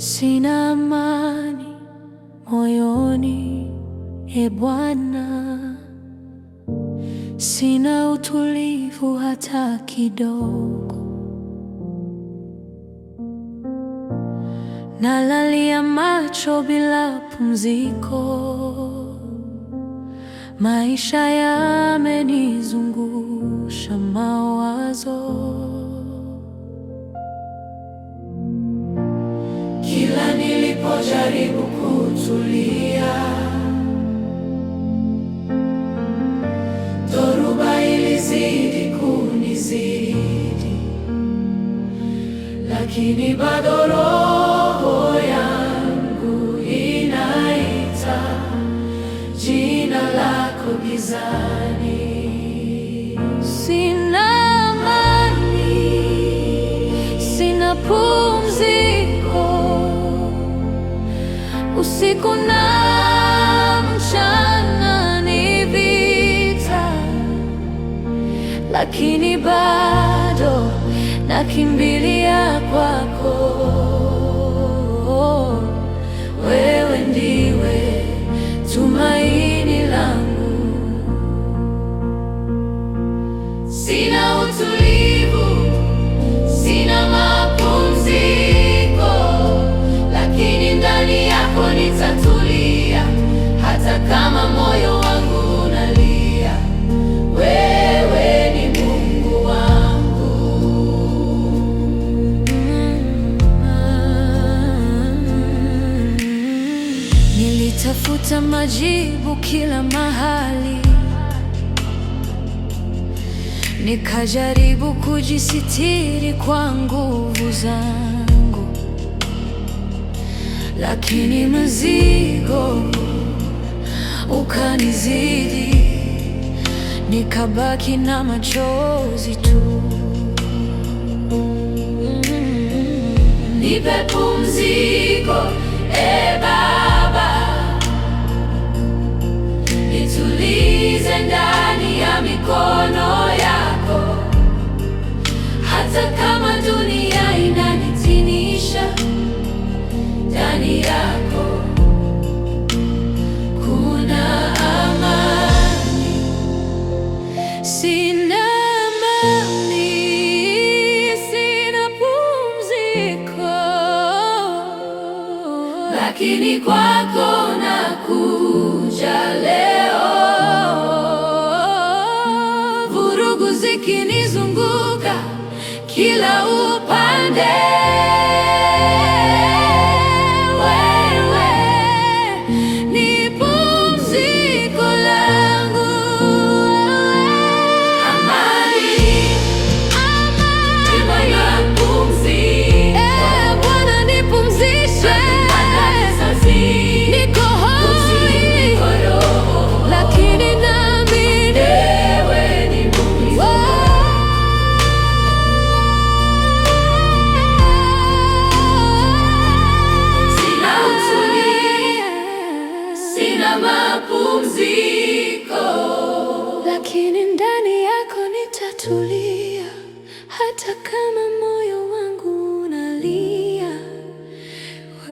Sina amani moyoni, e Bwana, sina utulivu hata kidogo. Nalalia macho bila pumziko, maisha yamenizungusha mawazo. Kila nilipojaribu kutulia, dhoruba ilizidi kunizidi, lakini bado roho yangu inaita jina lako gizani. Sina amani, sina pumziko, usiku na mchana ni vita, lakini bado nakimbilia kwako. Wewe ndiwe tumaini langu. Sina utulivu, sina mapumziko, lakini ndani yako nitatulia, hata kama moyo wangu unalia. Wewe ni Mungu wangu. Nilitafuta majibu kila mahali, nikajaribu kujisitiri kwa nguvu zangu, lakini mzigo ukanizidi, nikabaki na machozi tu. Nipe pumziko, e Baba, nitulize ndani ya mikono yako. Hata kama dunia inanitinisha, ndani yako kuna amani. Sina amani, sina pumziko, lakini kwako nakuja leo. Vurugu zikinizunguka kila upande, wewe ni pumziko langu. Amani, amani, pumziko. Bwana nipumzishe, niko hoi, lakini naamini wewe ni Mungu. Sina utulivu, sina mapumziko, lakini ndani yako nitatulia, hata kama